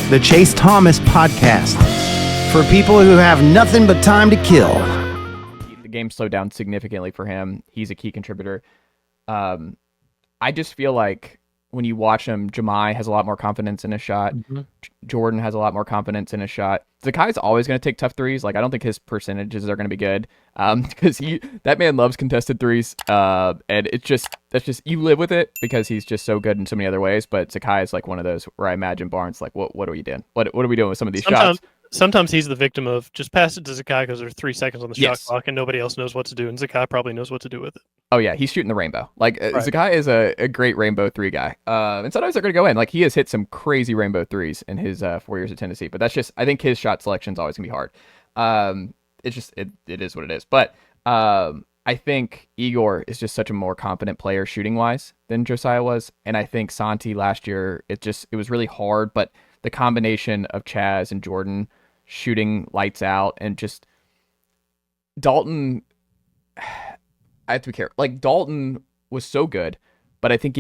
the Chase Thomas Podcast, for people who have nothing but time to kill. The game slowed down significantly for him. He's a key contributor. I just feel like when you watch him, Jahmai has a lot more confidence in his shot. Mm-hmm. Jordan has a lot more confidence in his shot. Zakai's always going to take tough threes. Like, I don't think his percentages are going to be good because that man loves contested threes. And that's just you live with it because he's just so good in so many other ways. But Zakai is like one of those where I imagine Barnes like, what are we doing? What are we doing with some of these shots? Sometimes he's the victim of just pass it to Zakai because there's 3 seconds on the shot clock and nobody else knows what to do, and Zakai probably knows what to do with it. Oh yeah, he's shooting the rainbow. Like right. Zakai is a great rainbow 3 guy, and sometimes they're going to go in. Like he has hit some crazy rainbow 3s in his 4 years at Tennessee, but that's just I think his shot selection is always going to be hard. It's just it is what it is. But I think Igor is just such a more confident player shooting wise than Josiah was, and I think Santi last year it was really hard, but the combination of Chaz and Jordan shooting lights out and just Dalton, I have to be careful. Like Dalton was so good, but I think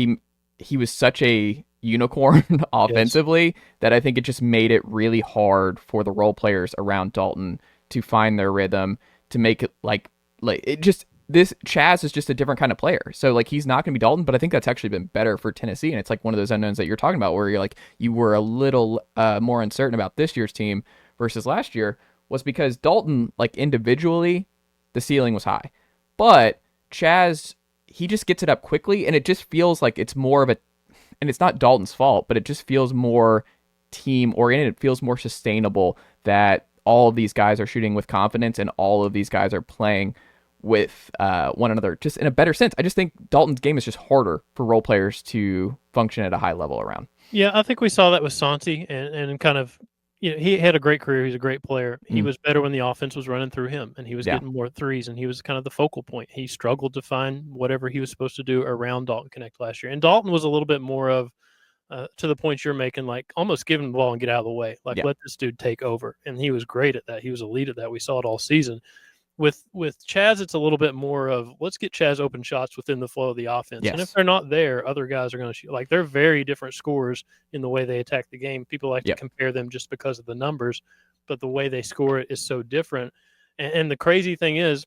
he was such a unicorn offensively that I think it just made it really hard for the role players around Dalton to find their rhythm, to make it like it just this Chaz is just a different kind of player. So like he's not going to be Dalton, but I think that's actually been better for Tennessee. And it's like one of those unknowns that you're talking about where you're like you were a little more uncertain about this year's team versus last year was because Dalton, like individually, the ceiling was high. But Chaz, he just gets it up quickly, and it just feels like it's more of a, and it's not Dalton's fault, but it just feels more team-oriented. It feels more sustainable that all of these guys are shooting with confidence and all of these guys are playing with one another just in a better sense. I just think Dalton's game is just harder for role players to function at a high level around. Yeah, I think we saw that with Santi and kind of, you know, he had a great career. He's a great player. He was better when the offense was running through him, and he was getting more threes, and he was kind of the focal point. He struggled to find whatever he was supposed to do around Dalton Knecht last year. And Dalton was a little bit more of, to the point you're making, like almost give him the ball and get out of the way. Like, let this dude take over. And he was great at that. He was elite at that. We saw it all season. With Chaz, it's a little bit more of let's get Chaz open shots within the flow of the offense. Yes. And if they're not there, other guys are going to shoot. Like they're very different scorers in the way they attack the game. People like to compare them just because of the numbers, but the way they score it is so different. And the crazy thing is,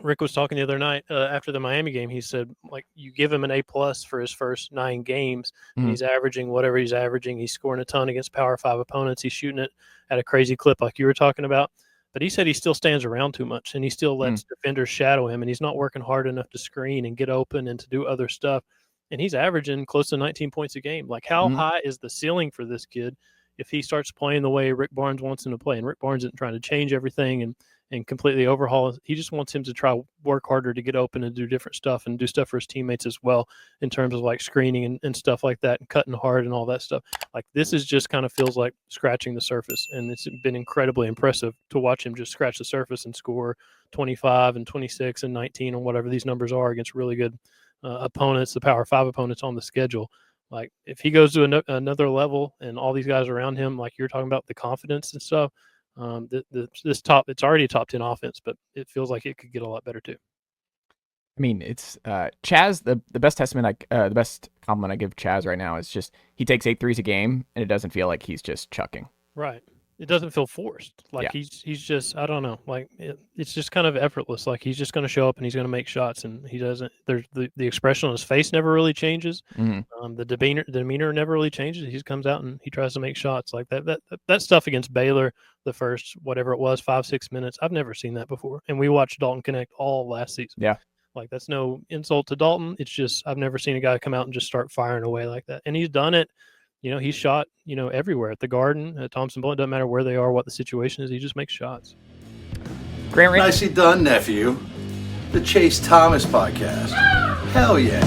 Rick was talking the other night after the Miami game. He said, like, you give him an A+ for his first 9 games, and he's averaging whatever he's averaging. He's scoring a ton against Power 5 opponents. He's shooting it at a crazy clip like you were talking about. But he said he still stands around too much, and he still lets defenders shadow him, and he's not working hard enough to screen and get open and to do other stuff. And he's averaging close to 19 points a game. Like, how high is the ceiling for this kid if he starts playing the way Rick Barnes wants him to play? And Rick Barnes isn't trying to change everything and completely overhaul. He just wants him to try work harder to get open and do different stuff and do stuff for his teammates as well in terms of like screening and stuff like that and cutting hard and all that stuff. Like this is just kind of feels like scratching the surface, and it's been incredibly impressive to watch him just scratch the surface and score 25 and 26 and 19 or whatever these numbers are against really good opponents, the Power 5 opponents on the schedule. Like if he goes to another level and all these guys around him, like you're talking about the confidence and stuff, it's already a top 10 offense, but it feels like it could get a lot better too. I mean, it's Chaz. The best testament, the best compliment I give Chaz right now is just he takes 8 threes a game, and it doesn't feel like he's just chucking. Right. It doesn't feel forced. Like he's just, I don't know. Like it's just kind of effortless. Like he's just going to show up and he's going to make shots, and he doesn't. There's the expression on his face never really changes. The demeanor never really changes. He just comes out and he tries to make shots like that stuff against Baylor. The first, whatever it was, 5-6 minutes. I've never seen that before. And we watched Dalton Knecht all last season. Yeah. Like, that's no insult to Dalton. It's just I've never seen a guy come out and just start firing away like that. And he's done it. You know, he's shot, everywhere. At the Garden, at Thompson Bowl. It doesn't matter where they are, what the situation is. He just makes shots. Grant Ramey. Nicely done, nephew. The Chase Thomas Podcast. Hell yeah.